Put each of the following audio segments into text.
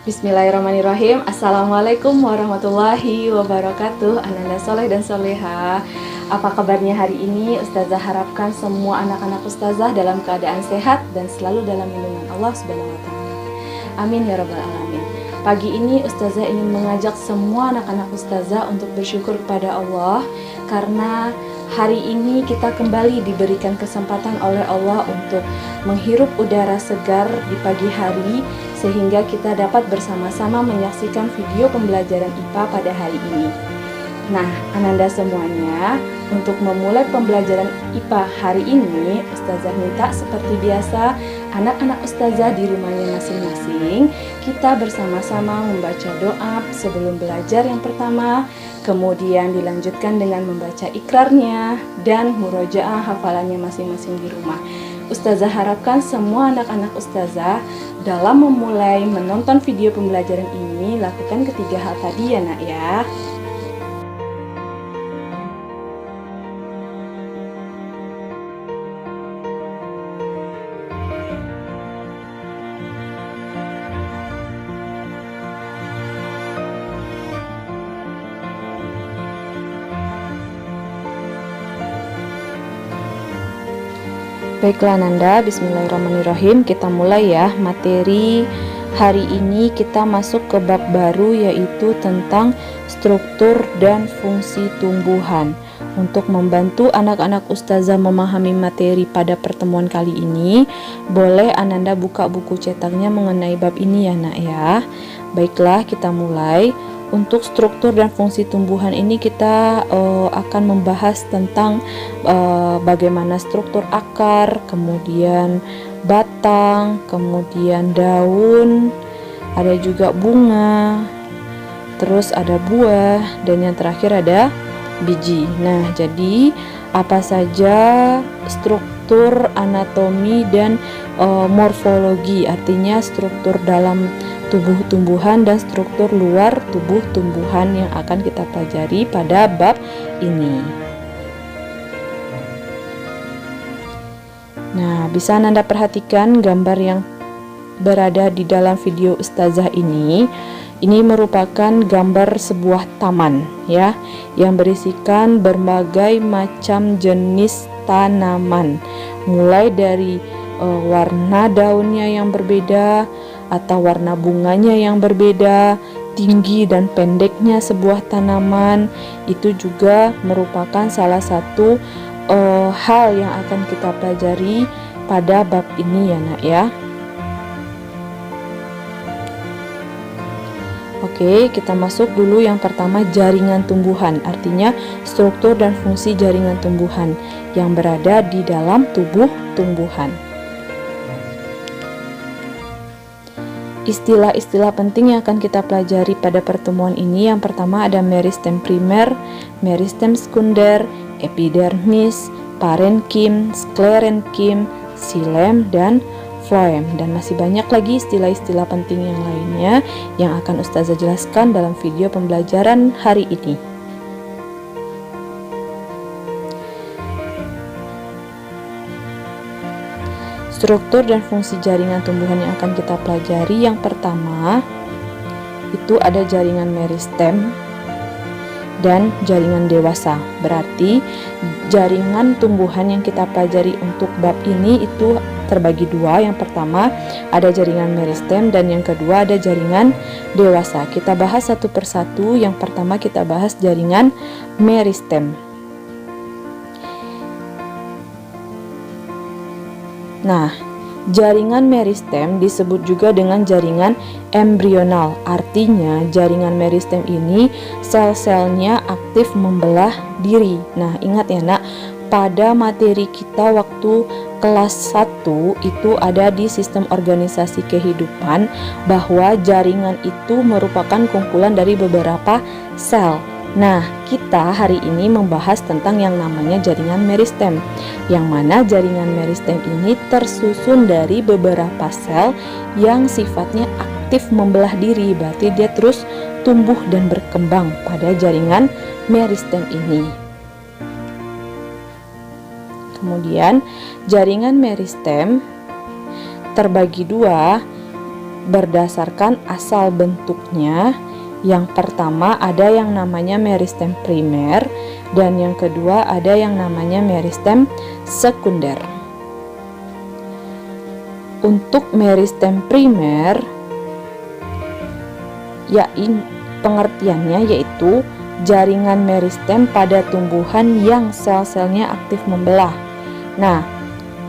Bismillahirrahmanirrahim. Assalamualaikum warahmatullahi wabarakatuh. Ananda soleh dan soleha. Apa kabarnya hari ini? Ustazah harapkan semua anak-anak ustazah dalam keadaan sehat dan selalu dalam lindungan Allah Subhanahu wa Ta'ala. Amin ya rabbal alamin. Pagi ini ustazah ingin mengajak semua anak-anak ustazah untuk bersyukur kepada Allah karena hari ini kita kembali diberikan kesempatan oleh Allah untuk menghirup udara segar di pagi hari, sehingga kita dapat bersama-sama menyaksikan video pembelajaran IPA pada hari ini. Nah, Ananda semuanya, untuk memulai pembelajaran IPA hari ini, Ustazah minta seperti biasa, anak-anak Ustazah di rumahnya masing-masing, kita bersama-sama membaca doa sebelum belajar yang pertama, kemudian dilanjutkan dengan membaca ikrarnya, dan murojaah hafalannya masing-masing di rumah. Ustazah harapkan semua anak-anak Ustazah dalam memulai menonton video pembelajaran ini, lakukan ketiga hal tadi ya nak ya. Baiklah Nanda, bismillahirrahmanirrahim. Kita mulai ya materi hari ini. Kita masuk ke bab baru, yaitu tentang struktur dan fungsi tumbuhan. Untuk membantu anak-anak ustazah memahami materi pada pertemuan kali ini, boleh Ananda buka buku cetaknya mengenai bab ini ya nak ya. Baiklah, kita mulai. Untuk struktur dan fungsi tumbuhan ini kita akan membahas tentang bagaimana struktur akar, kemudian batang, kemudian daun, ada juga bunga, terus ada buah, dan yang terakhir ada biji. Nah, jadi apa saja struktur anatomi dan morfologi, artinya struktur dalam tubuh tumbuhan dan struktur luar tubuh tumbuhan yang akan kita pelajari pada bab ini. Nah, bisa Anda perhatikan gambar yang berada di dalam video ustazah ini. Ini merupakan gambar sebuah taman ya, yang berisikan berbagai macam jenis tanaman, mulai dari warna daunnya yang berbeda atau warna bunganya yang berbeda, tinggi dan pendeknya sebuah tanaman. Itu juga merupakan salah satu hal yang akan kita pelajari pada bab ini ya nak ya. Oke, kita masuk dulu yang pertama, jaringan tumbuhan, artinya struktur dan fungsi jaringan tumbuhan yang berada di dalam tubuh tumbuhan. Istilah-istilah penting yang akan kita pelajari pada pertemuan ini, yang pertama ada meristem primer, meristem sekunder, epidermis, parenkim, sklerenkim, xilem, dan floem, dan masih banyak lagi istilah-istilah penting yang lainnya yang akan ustazah jelaskan dalam video pembelajaran hari ini. Struktur dan fungsi jaringan tumbuhan yang akan kita pelajari, yang pertama itu ada jaringan meristem dan jaringan dewasa. Berarti jaringan tumbuhan yang kita pelajari untuk bab ini itu terbagi dua. Yang pertama ada jaringan meristem dan yang kedua ada jaringan dewasa. Kita bahas satu persatu. Yang pertama kita bahas jaringan meristem. Nah, jaringan meristem disebut juga dengan jaringan embrional. Artinya jaringan meristem ini sel-selnya aktif membelah diri. Nah, ingat ya nak, pada materi kita waktu kelas 1 itu ada di sistem organisasi kehidupan bahwa jaringan itu merupakan kumpulan dari beberapa sel. Nah, kita hari ini membahas tentang yang namanya jaringan meristem, yang mana jaringan meristem ini tersusun dari beberapa sel yang sifatnya aktif membelah diri, berarti dia terus tumbuh dan berkembang pada jaringan meristem ini. Kemudian jaringan meristem terbagi dua, berdasarkan asal bentuknya. Yang pertama ada yang namanya meristem primer, dan yang kedua ada yang namanya meristem sekunder. Untuk meristem primer, pengertiannya yaitu jaringan meristem pada tumbuhan yang sel-selnya aktif membelah. Nah,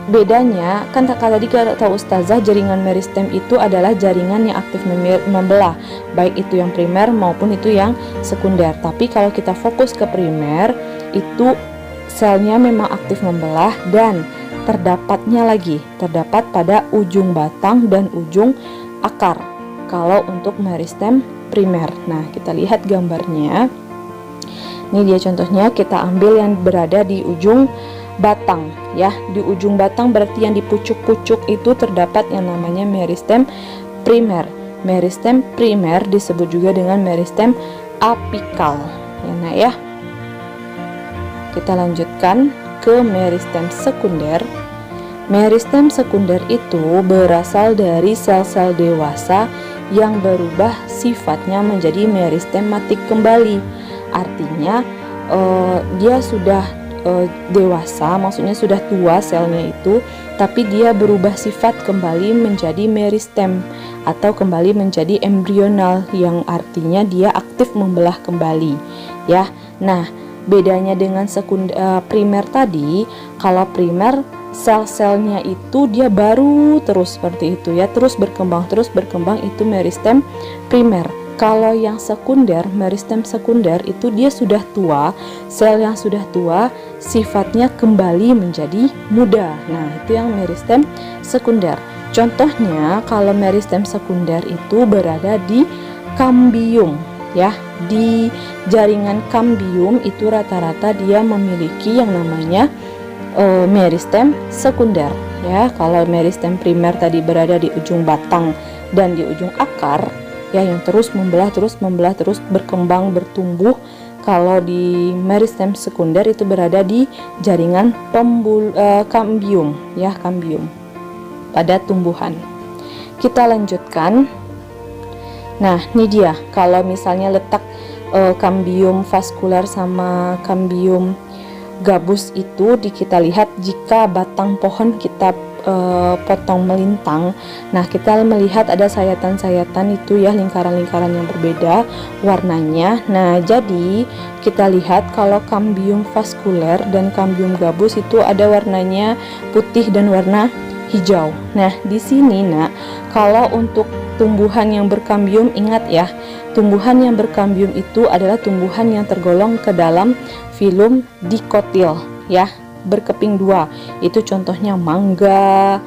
bedanya kan tadi kata Ustazah, jaringan meristem itu adalah jaringan yang aktif membelah, baik itu yang primer maupun itu yang sekunder. Tapi kalau kita fokus ke primer, itu selnya memang aktif membelah dan terdapat pada ujung batang dan ujung akar kalau untuk meristem primer. Nah, kita lihat gambarnya. Ini dia contohnya, kita ambil yang berada di ujung batang ya. Di ujung batang berarti yang di pucuk-pucuk itu terdapat yang namanya meristem primer. Meristem primer disebut juga dengan meristem apikal ya nak ya. Kita lanjutkan ke meristem sekunder. Meristem sekunder itu berasal dari sel-sel dewasa yang berubah sifatnya menjadi meristematik kembali. Artinya dia sudah dewasa, maksudnya sudah tua selnya itu, tapi dia berubah sifat kembali menjadi meristem atau kembali menjadi embrional, yang artinya dia aktif membelah kembali ya. Nah, bedanya dengan primer tadi, kalau primer sel-selnya itu dia baru terus seperti itu ya, terus berkembang itu meristem primer. Kalau yang sekunder, meristem sekunder itu dia sudah tua, sel yang sudah tua sifatnya kembali menjadi muda. Nah, itu yang meristem sekunder. Contohnya kalau meristem sekunder itu berada di kambium ya. Di jaringan kambium itu rata-rata dia memiliki yang namanya meristem sekunder ya. Kalau meristem primer tadi berada di ujung batang dan di ujung akar ya, yang terus membelah, terus berkembang, bertumbuh. Kalau di meristem sekunder itu berada di jaringan kambium ya, kambium pada tumbuhan. Kita lanjutkan. Nah, ini dia kalau misalnya letak kambium vaskuler sama kambium gabus itu kita lihat jika batang pohon kita potong melintang. Nah, kita melihat ada sayatan-sayatan itu ya, lingkaran-lingkaran yang berbeda warnanya. Nah, jadi kita lihat kalau kambium vaskuler dan kambium gabus itu ada warnanya putih dan warna hijau. Nah, di sini nak, kalau untuk tumbuhan yang berkambium, ingat ya, tumbuhan yang berkambium itu adalah tumbuhan yang tergolong ke dalam filum dikotil ya, berkeping dua. Itu contohnya mangga,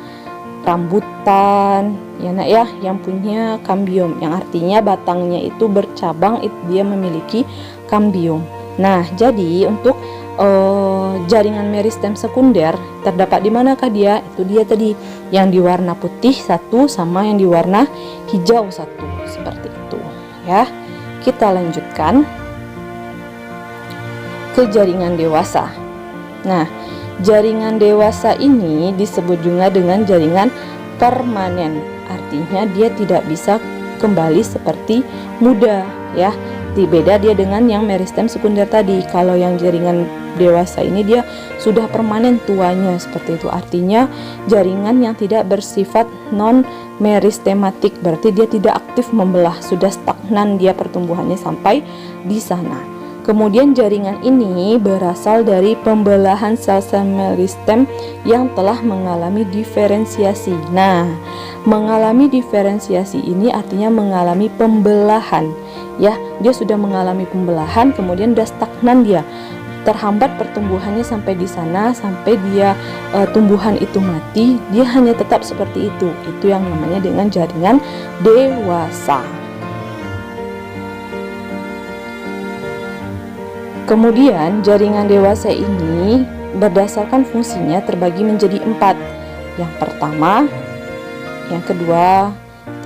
rambutan ya nak ya, yang punya kambium, yang artinya batangnya itu bercabang, itu dia memiliki kambium. Nah, jadi untuk jaringan meristem sekunder terdapat di manakah dia? Itu dia tadi yang di warna putih satu sama yang di warna hijau satu, seperti itu ya. Kita lanjutkan ke jaringan dewasa. Nah, jaringan dewasa ini disebut juga dengan jaringan permanen. Artinya dia tidak bisa kembali seperti muda ya. Beda dia dengan yang meristem sekunder tadi. Kalau yang jaringan dewasa ini dia sudah permanen tuanya seperti itu. Artinya jaringan yang tidak bersifat non meristematik, berarti dia tidak aktif membelah, sudah stagnan dia pertumbuhannya sampai di sana. Kemudian jaringan ini berasal dari pembelahan sel-sel meristem yang telah mengalami diferensiasi. Nah, mengalami diferensiasi ini artinya mengalami pembelahan ya. Dia sudah mengalami pembelahan, kemudian sudah stagnan dia, terhambat pertumbuhannya sampai di sana, sampai dia tumbuhan itu mati, dia hanya tetap seperti itu. Itu yang namanya dengan jaringan dewasa. Kemudian jaringan dewasa ini berdasarkan fungsinya terbagi menjadi 4. Yang pertama, yang kedua,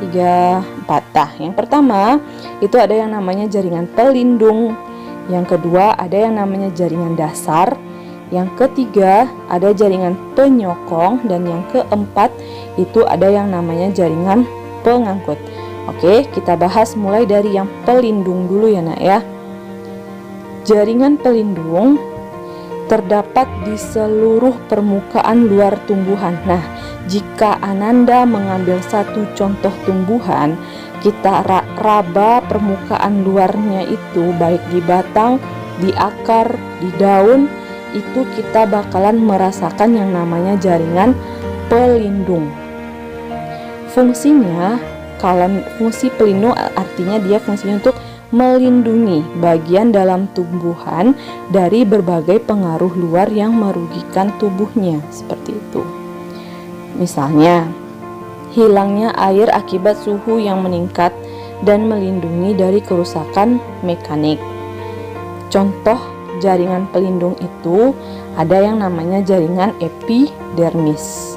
3, 4. Nah, yang pertama itu ada yang namanya jaringan pelindung. Yang kedua ada yang namanya jaringan dasar. Yang ketiga ada jaringan penyokong. Dan yang keempat itu ada yang namanya jaringan pengangkut. Oke, kita bahas mulai dari yang pelindung dulu ya nak ya. Jaringan pelindung terdapat di seluruh permukaan luar tumbuhan. Nah, jika Ananda mengambil satu contoh tumbuhan, kita raba permukaan luarnya itu baik di batang, di akar, di daun, itu kita bakalan merasakan yang namanya jaringan pelindung. Fungsinya, kalau fungsi pelindung artinya dia fungsinya untuk melindungi bagian dalam tumbuhan dari berbagai pengaruh luar yang merugikan tubuhnya, seperti itu. Misalnya, hilangnya air akibat suhu yang meningkat dan melindungi dari kerusakan mekanik. Contoh jaringan pelindung itu ada yang namanya jaringan epidermis.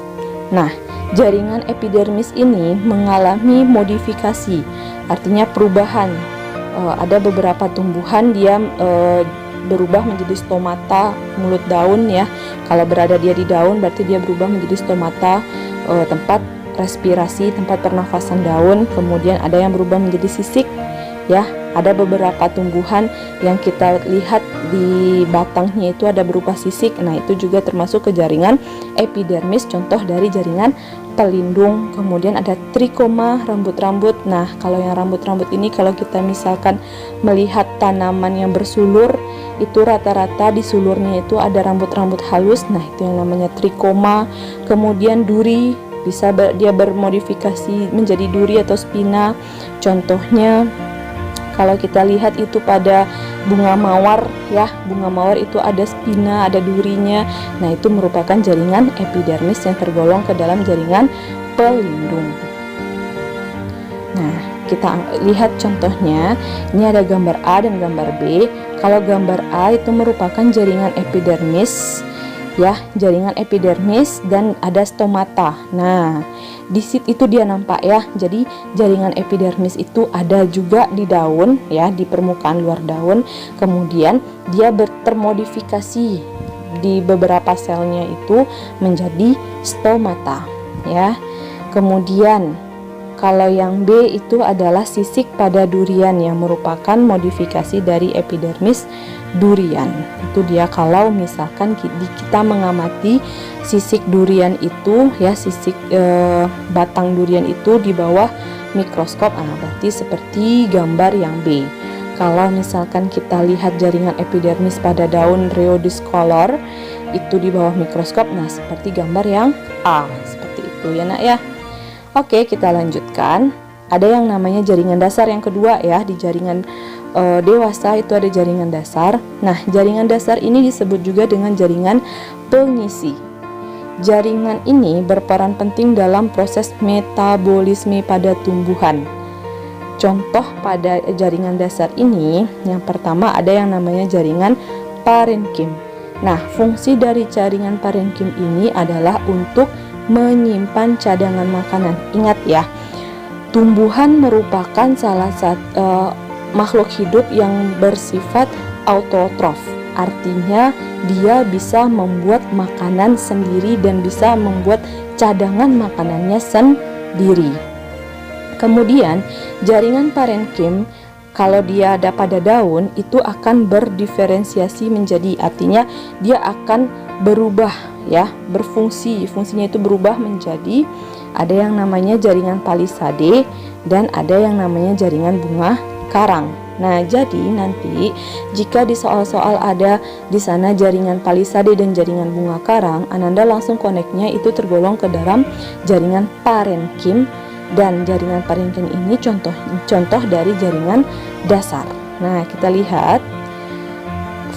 Nah, jaringan epidermis ini mengalami modifikasi, artinya perubahan. Ada beberapa tumbuhan dia berubah menjadi stomata mulut daun ya. Kalau berada dia di daun berarti dia berubah menjadi stomata tempat respirasi, tempat pernafasan daun. Kemudian ada yang berubah menjadi sisik ya. Ada beberapa tumbuhan yang kita lihat di batangnya itu ada berupa sisik. Nah, itu juga termasuk ke jaringan epidermis, contoh dari jaringan pelindung. Kemudian ada trikoma rambut-rambut. Nah, kalau yang rambut-rambut ini kalau kita misalkan melihat tanaman yang bersulur, itu rata-rata di sulurnya itu ada rambut-rambut halus. Nah, itu yang namanya trikoma. Kemudian duri, bisa dia bermodifikasi menjadi duri atau spina. Contohnya kalau kita lihat itu pada bunga mawar ya, bunga mawar itu ada spina, ada durinya. Nah, itu merupakan jaringan epidermis yang tergolong ke dalam jaringan pelindung. Nah, kita lihat contohnya. Ini ada gambar A dan gambar B. Kalau gambar A itu merupakan jaringan epidermis ya, jaringan epidermis dan ada stomata. Nah, di situ itu dia nampak ya. Jadi jaringan epidermis itu ada juga di daun ya, di permukaan luar daun. Kemudian dia termodifikasi di beberapa selnya itu menjadi stomata ya. Kemudian kalau yang B itu adalah sisik pada durian yang merupakan modifikasi dari epidermis durian. Itu dia kalau misalkan kita mengamati sisik durian itu ya, sisik batang durian itu di bawah mikroskop. Berarti seperti gambar yang B. Kalau misalkan kita lihat jaringan epidermis pada daun Rhodoscolor itu di bawah mikroskop, nah seperti gambar yang A. Seperti itu ya nak ya. Oke, kita lanjutkan. Ada yang namanya jaringan dasar yang kedua ya. Di jaringan dewasa itu ada jaringan dasar. Nah, jaringan dasar ini disebut juga dengan jaringan pengisi. Jaringan ini berperan penting dalam proses metabolisme pada tumbuhan. Contoh pada jaringan dasar ini, yang pertama ada yang namanya jaringan parenkim. Nah, fungsi dari jaringan parenkim ini adalah untuk menyimpan cadangan makanan. Ingat ya, tumbuhan merupakan salah satu makhluk hidup yang bersifat autotrof. Artinya dia bisa membuat makanan sendiri dan bisa membuat cadangan makanannya sendiri. Kemudian jaringan parenkim kalau dia ada pada daun itu akan berdiferensiasi menjadi, artinya dia akan berubah ya, berfungsi, fungsinya itu berubah menjadi ada yang namanya jaringan palisade dan ada yang namanya jaringan bunga karang. Nah, jadi nanti jika di soal-soal ada di sana jaringan palisade dan jaringan bunga karang, Ananda langsung koneknya itu tergolong ke dalam jaringan parenkim, dan jaringan parenkim ini contoh dari jaringan dasar. Nah, kita lihat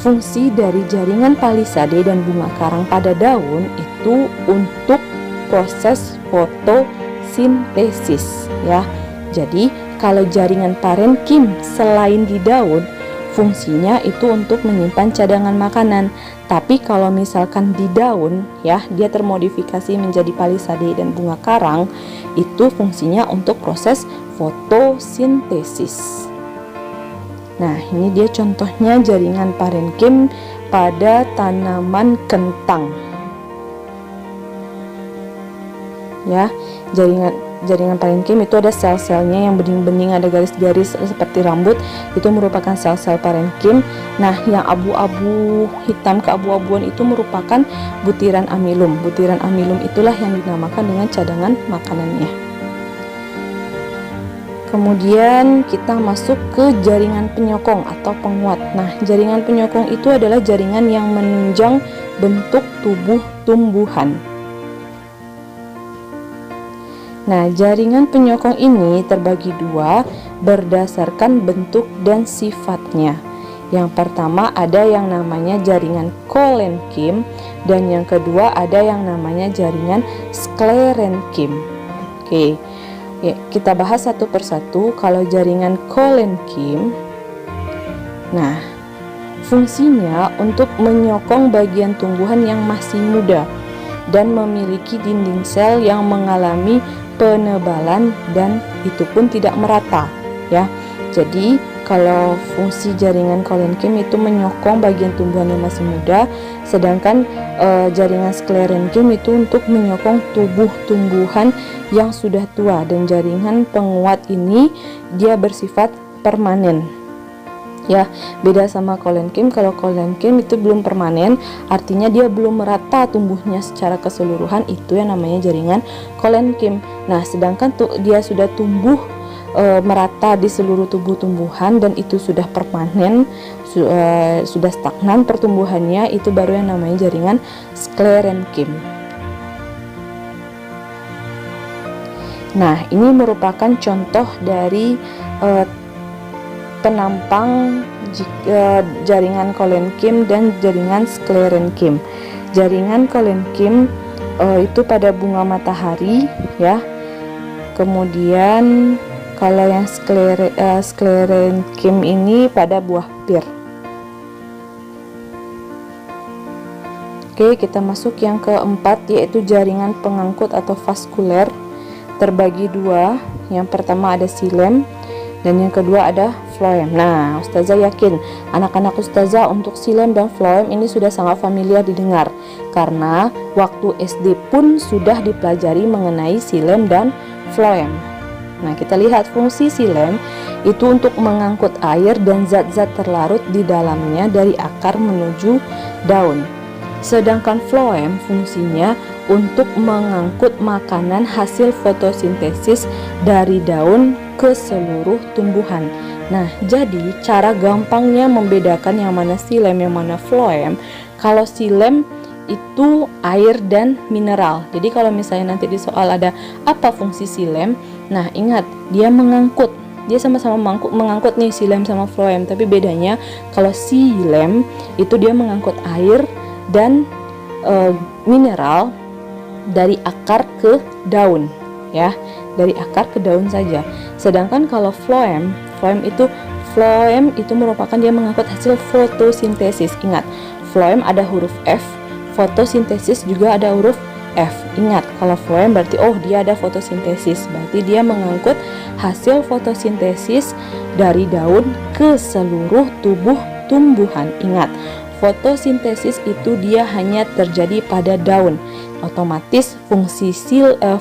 fungsi dari jaringan palisade dan bunga karang pada daun itu untuk proses fotosintesis ya. Jadi kalau jaringan parenkim selain di daun, fungsinya itu untuk menyimpan cadangan makanan. Tapi kalau misalkan di daun ya, dia termodifikasi menjadi palisade dan bunga karang, itu fungsinya untuk proses fotosintesis. Nah, ini dia contohnya jaringan parenkim pada tanaman kentang. Ya, jaringan parenkim itu ada sel-selnya yang bening-bening, ada garis-garis seperti rambut, itu merupakan sel-sel parenkim. Nah, yang abu-abu, hitam keabu-abuan itu merupakan butiran amilum. Butiran amilum itulah yang dinamakan dengan cadangan makanannya. Kemudian kita masuk ke jaringan penyokong atau penguat. Nah, jaringan penyokong itu adalah jaringan yang menunjang bentuk tubuh tumbuhan. Nah, jaringan penyokong ini terbagi dua berdasarkan bentuk dan sifatnya. Yang pertama ada yang namanya jaringan kolenkim, dan yang kedua ada yang namanya jaringan sklerenkim. Oke, ya, kita bahas satu persatu. Kalau jaringan kolenkim, nah, fungsinya untuk menyokong bagian tumbuhan yang masih muda dan memiliki dinding sel yang mengalami penebalan dan itu pun tidak merata, ya. Jadi kalau fungsi jaringan kolenkim itu menyokong bagian tumbuhan yang masih muda, sedangkan jaringan sklerenkim itu untuk menyokong tubuh tumbuhan yang sudah tua, dan jaringan penguat ini dia bersifat permanen. Ya, beda sama kolenkim. Kalau kolenkim itu belum permanen, artinya dia belum merata tumbuhnya secara keseluruhan, itu yang namanya jaringan kolenkim. Nah, sedangkan dia sudah tumbuh merata di seluruh tubuh tumbuhan dan itu sudah permanen, sudah stagnan pertumbuhannya, itu baru yang namanya jaringan sklerenkim. Nah, ini merupakan contoh dari penampang jaringan kolenkim dan jaringan sklerenkim. Jaringan kolenkim itu pada bunga matahari, ya. Kemudian kalau yang sklerenkim ini pada buah pir. Oke, kita masuk yang keempat, yaitu jaringan pengangkut atau vaskuler. Terbagi dua. Yang pertama ada xilem dan yang kedua ada floem. Nah, Ustazah yakin anak-anak Ustazah untuk xilem dan floem ini sudah sangat familiar didengar, karena waktu SD pun sudah dipelajari mengenai xilem dan floem. Nah, kita lihat fungsi xilem itu untuk mengangkut air dan zat-zat terlarut di dalamnya dari akar menuju daun. Sedangkan floem fungsinya untuk mengangkut makanan hasil fotosintesis dari daun ke seluruh tumbuhan. Nah, jadi cara gampangnya membedakan yang mana xilem, yang mana floem. Kalau xilem itu air dan mineral. Jadi kalau misalnya nanti di soal ada apa fungsi xilem, nah ingat dia mengangkut. Dia sama-sama mengangkut nih, xilem sama floem, tapi bedanya kalau xilem itu dia mengangkut air dan mineral dari akar ke daun, ya, dari akar ke daun saja. Sedangkan kalau floem itu merupakan dia mengangkut hasil fotosintesis. Ingat, floem ada huruf F, fotosintesis juga ada huruf F. Ingat, kalau floem berarti dia ada fotosintesis, berarti dia mengangkut hasil fotosintesis dari daun ke seluruh tubuh tumbuhan. Ingat, fotosintesis itu dia hanya terjadi pada daun. Otomatis fungsi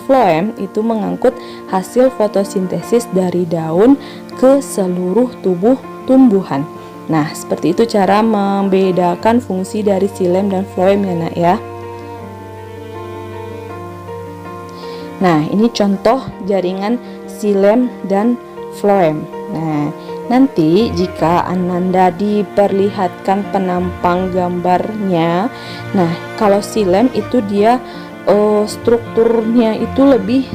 floem itu mengangkut hasil fotosintesis dari daun ke seluruh tubuh tumbuhan. Nah, seperti itu cara membedakan fungsi dari xilem dan floem, ya nak, ya. Nah, ini contoh jaringan xilem dan floem. Nah, nanti jika Ananda diperlihatkan penampang gambarnya, nah kalau xilem itu dia strukturnya itu lebih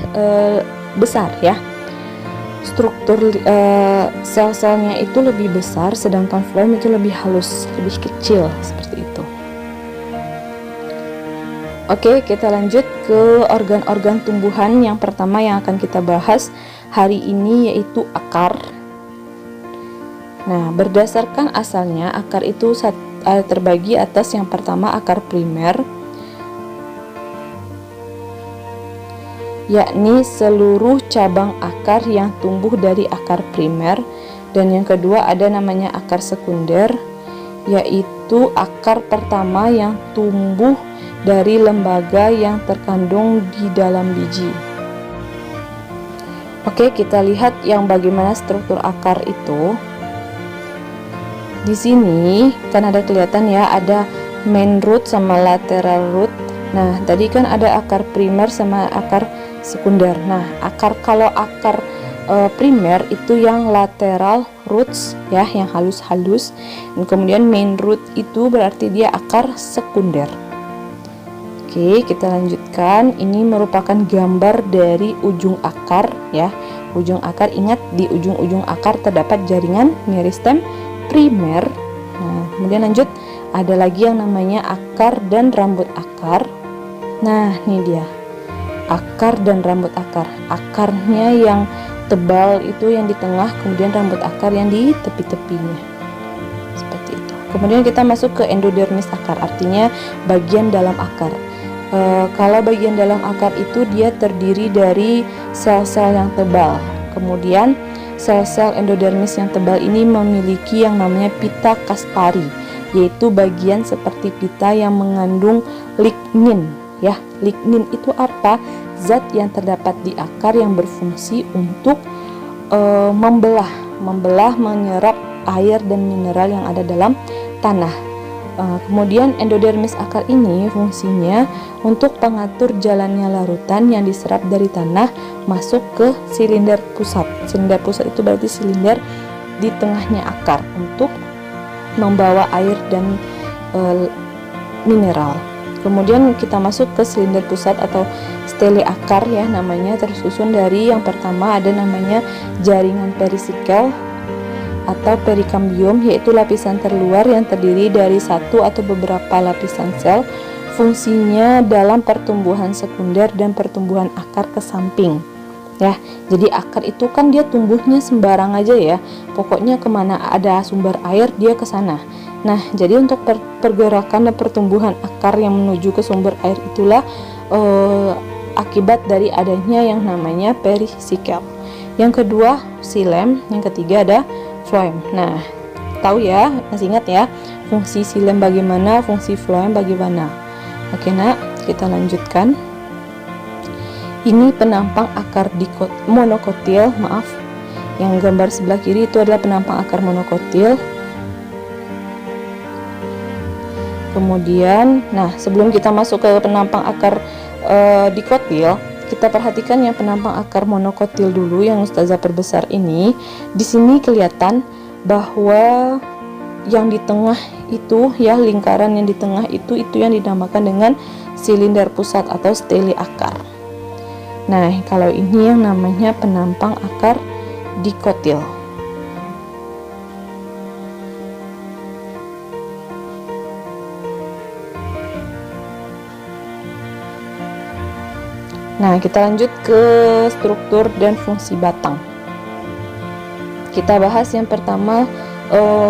besar, ya. Struktur sel-selnya itu lebih besar, sedangkan floem itu lebih halus, lebih kecil, seperti itu. Oke, kita lanjut ke organ-organ tumbuhan. Yang pertama yang akan kita bahas hari ini yaitu akar. Nah, berdasarkan asalnya, akar itu terbagi atas yang pertama akar primer, yakni seluruh cabang akar yang tumbuh dari akar primer, dan yang kedua ada namanya akar sekunder, yaitu akar pertama yang tumbuh dari lembaga yang terkandung di dalam biji. Oke, kita lihat yang bagaimana struktur akar itu. Di sini kan ada kelihatan ya, ada main root sama lateral root. Nah, tadi kan ada akar primer sama akar sekunder. Nah, kalau akar primer itu yang lateral roots ya, yang halus-halus. Dan kemudian main root itu berarti dia akar sekunder. Oke, kita lanjutkan. Ini merupakan gambar dari ujung akar ya. Ujung akar, ingat di ujung-ujung akar terdapat jaringan meristem primer. Nah, kemudian lanjut, ada lagi yang namanya akar dan rambut akar. Nah, ini dia akar dan rambut akar. Akarnya yang tebal itu yang di tengah, kemudian rambut akar yang di tepi-tepinya, seperti itu. Kemudian kita masuk ke endodermis akar, artinya bagian dalam akar. Kalau bagian dalam akar itu dia terdiri dari sel-sel yang tebal. Kemudian sel-sel endodermis yang tebal ini memiliki yang namanya pita Kaspari, yaitu bagian seperti pita yang mengandung lignin ya. Lignin itu apa? Zat yang terdapat di akar yang berfungsi untuk membelah, menyerap air dan mineral yang ada dalam tanah. Kemudian endodermis akar ini fungsinya untuk pengatur jalannya larutan yang diserap dari tanah masuk ke silinder pusat. Silinder pusat itu berarti silinder di tengahnya akar untuk membawa air dan mineral. Kemudian kita masuk ke silinder pusat atau stele akar ya namanya, tersusun dari yang pertama ada namanya jaringan perisikel atau perikambium, yaitu lapisan terluar yang terdiri dari satu atau beberapa lapisan sel. Fungsinya dalam pertumbuhan sekunder dan pertumbuhan akar ke samping ya. Jadi akar itu kan dia tumbuhnya sembarang aja ya, pokoknya kemana ada sumber air dia ke sana. Nah, jadi untuk pergerakan dan pertumbuhan akar yang menuju ke sumber air itulah akibat dari adanya yang namanya perisikel. Yang kedua xilem, yang ketiga ada floem. Nah, tahu ya, masih ingat ya fungsi xilem bagaimana, fungsi floem bagaimana. Oke nak, kita lanjutkan. Ini penampang akar monokotil, maaf. Yang gambar sebelah kiri itu adalah penampang akar monokotil. Kemudian, nah sebelum kita masuk ke penampang akar dikotil, kita perhatikan yang penampang akar monokotil dulu yang Ustazah perbesar ini. Di sini kelihatan bahwa yang di tengah itu ya, lingkaran yang di tengah itu yang dinamakan dengan silinder pusat atau stele akar. Nah, kalau ini yang namanya penampang akar dikotil. Nah, kita lanjut ke struktur dan fungsi batang. Kita bahas yang pertama,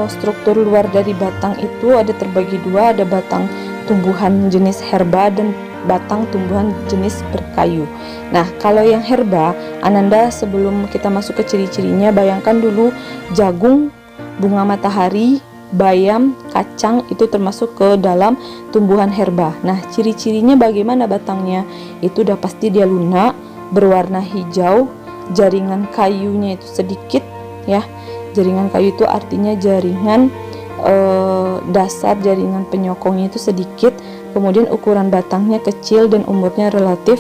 struktur luar dari batang itu ada terbagi dua, ada batang tumbuhan jenis herba dan batang tumbuhan jenis berkayu. Nah, kalau yang herba, Ananda sebelum kita masuk ke ciri-cirinya, bayangkan dulu jagung, bunga matahari, bayam, kacang itu termasuk ke dalam tumbuhan herba. Nah, ciri-cirinya bagaimana batangnya? Itu udah pasti dia lunak, berwarna hijau, jaringan kayunya itu sedikit ya. Jaringan kayu itu artinya jaringan dasar jaringan penyokongnya itu sedikit. Kemudian ukuran batangnya kecil dan umurnya relatif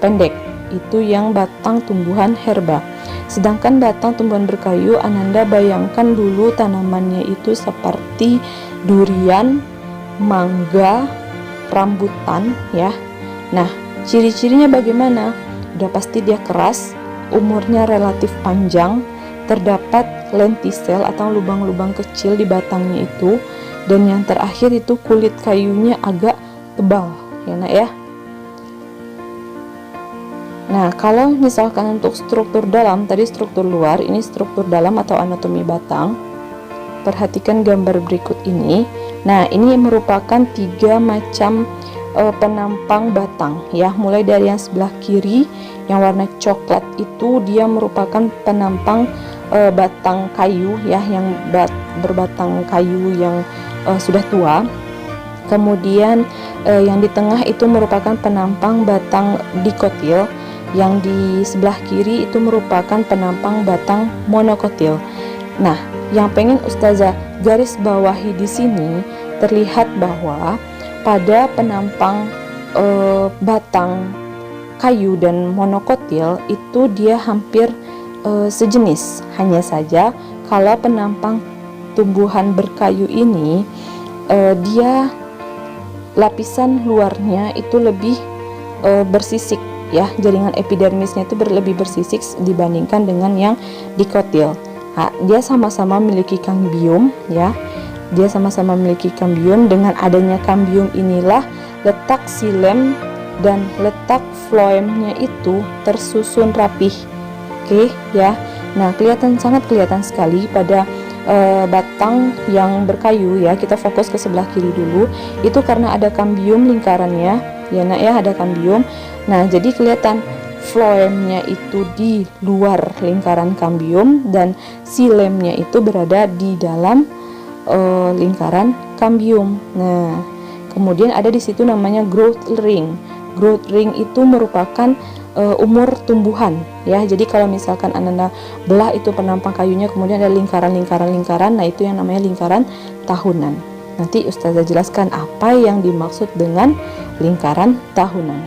pendek. Itu yang batang tumbuhan herba. Sedangkan batang tumbuhan berkayu, Ananda bayangkan dulu tanamannya itu seperti durian, mangga, rambutan ya. Nah, ciri-cirinya bagaimana? Udah pasti dia keras, umurnya relatif panjang, terdapat lentisel atau lubang-lubang kecil di batangnya itu, dan yang terakhir itu kulit kayunya agak tebal ya nak ya. Nah, kalau misalkan untuk struktur dalam, tadi struktur luar, ini struktur dalam atau anatomi batang. Perhatikan gambar berikut ini. Nah, ini merupakan 3 macam penampang batang ya. Mulai dari yang sebelah kiri yang warna coklat itu dia merupakan penampang batang kayu ya, yang berbatang kayu yang sudah tua. Kemudian yang di tengah itu merupakan penampang batang dikotil yang di sebelah kiri itu merupakan penampang batang monokotil. Nah, yang pengen Ustazah garis bawahi di sini terlihat bahwa pada penampang batang kayu dan monokotil itu dia hampir sejenis. Hanya saja kalau penampang tumbuhan berkayu ini dia lapisan luarnya itu lebih bersisik ya, jaringan epidermisnya itu lebih bersisik dibandingkan dengan yang dikotil. Nah, dia sama-sama memiliki kambium ya. Dia sama-sama memiliki kambium. Dengan adanya kambium inilah letak xilem dan letak floemnya itu tersusun rapih. Oke ya. Nah, sangat kelihatan sekali pada batang yang berkayu ya. Kita fokus ke sebelah kiri dulu. Itu karena ada kambium lingkarannya ya nak ya, ada kambium. Nah, jadi kelihatan floemnya itu di luar lingkaran kambium dan silemnya itu berada di dalam lingkaran kambium. Nah, kemudian ada di situ namanya growth ring. Growth ring itu merupakan umur tumbuhan ya. Jadi kalau misalkan Anda belah itu penampang kayunya, kemudian ada lingkaran, nah itu yang namanya lingkaran tahunan. Nanti Ustazah jelaskan apa yang dimaksud dengan lingkaran tahunan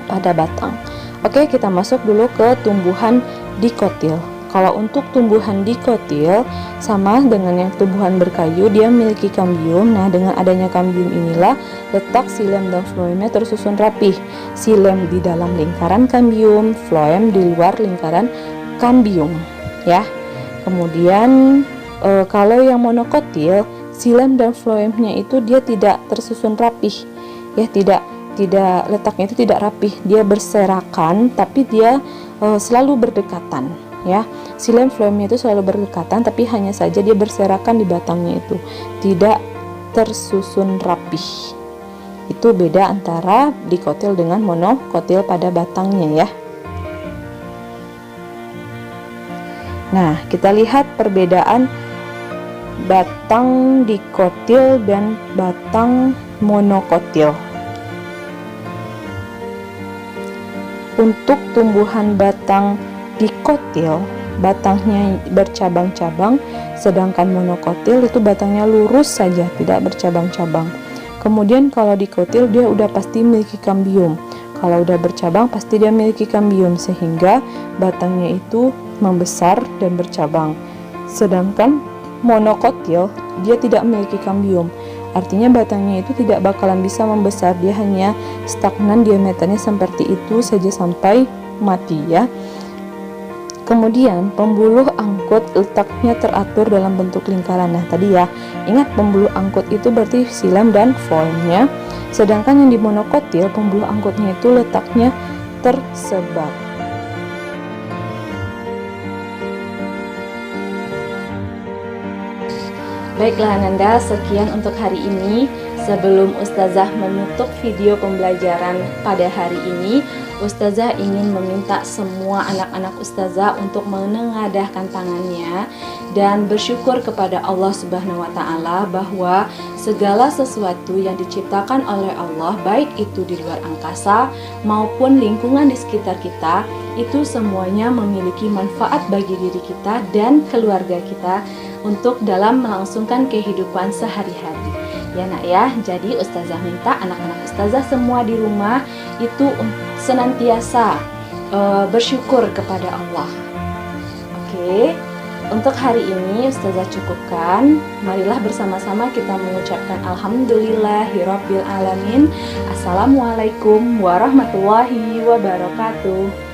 pada batang. Oke, kita masuk dulu ke tumbuhan dikotil. Kalau untuk tumbuhan dikotil sama dengan yang tumbuhan berkayu, dia memiliki kambium. Nah, dengan adanya kambium inilah letak xilem dan floemnya tersusun rapih. Xilem di dalam lingkaran kambium, floem di luar lingkaran kambium ya. Kemudian kalau yang monokotil, xilem dan floemnya itu dia tidak tersusun rapih ya, tidak letaknya itu tidak rapih, dia berserakan tapi dia selalu berdekatan ya. Xilem floemnya itu selalu berdekatan tapi hanya saja dia berserakan di batangnya itu, tidak tersusun rapih. Itu beda antara dikotil dengan monokotil pada batangnya ya. Nah, kita lihat perbedaan batang dikotil dan batang monokotil. Untuk tumbuhan batang dikotil, batangnya bercabang-cabang, sedangkan monokotil itu batangnya lurus saja, tidak bercabang-cabang. Kemudian kalau dikotil dia udah pasti memiliki kambium. Kalau udah bercabang pasti dia memiliki kambium sehingga batangnya itu membesar dan bercabang. Sedangkan monokotil dia tidak memiliki kambium. Artinya batangnya itu tidak bakalan bisa membesar, dia hanya stagnan diameternya seperti itu saja sampai mati ya. Kemudian pembuluh angkut letaknya teratur dalam bentuk lingkaran. Nah tadi ya, ingat pembuluh angkut itu berarti xilem dan floemnya. Sedangkan yang di monokotil pembuluh angkutnya itu letaknya tersebar. Baiklah Ananda, sekian untuk hari ini. Sebelum Ustazah menutup video pembelajaran pada hari ini, Ustazah ingin meminta semua anak-anak Ustazah untuk menengadahkan tangannya dan bersyukur kepada Allah Subhanahu wa Ta'ala bahwa segala sesuatu yang diciptakan oleh Allah, baik itu di luar angkasa maupun lingkungan di sekitar kita, itu semuanya memiliki manfaat bagi diri kita dan keluarga kita untuk dalam melangsungkan kehidupan sehari-hari. Ya nak ya, jadi Ustazah minta anak-anak Ustazah semua di rumah itu senantiasa bersyukur kepada Allah. Oke, untuk hari ini Ustazah cukupkan. Marilah bersama-sama kita mengucapkan Alhamdulillahirabbil alamin. Assalamualaikum warahmatullahi wabarakatuh.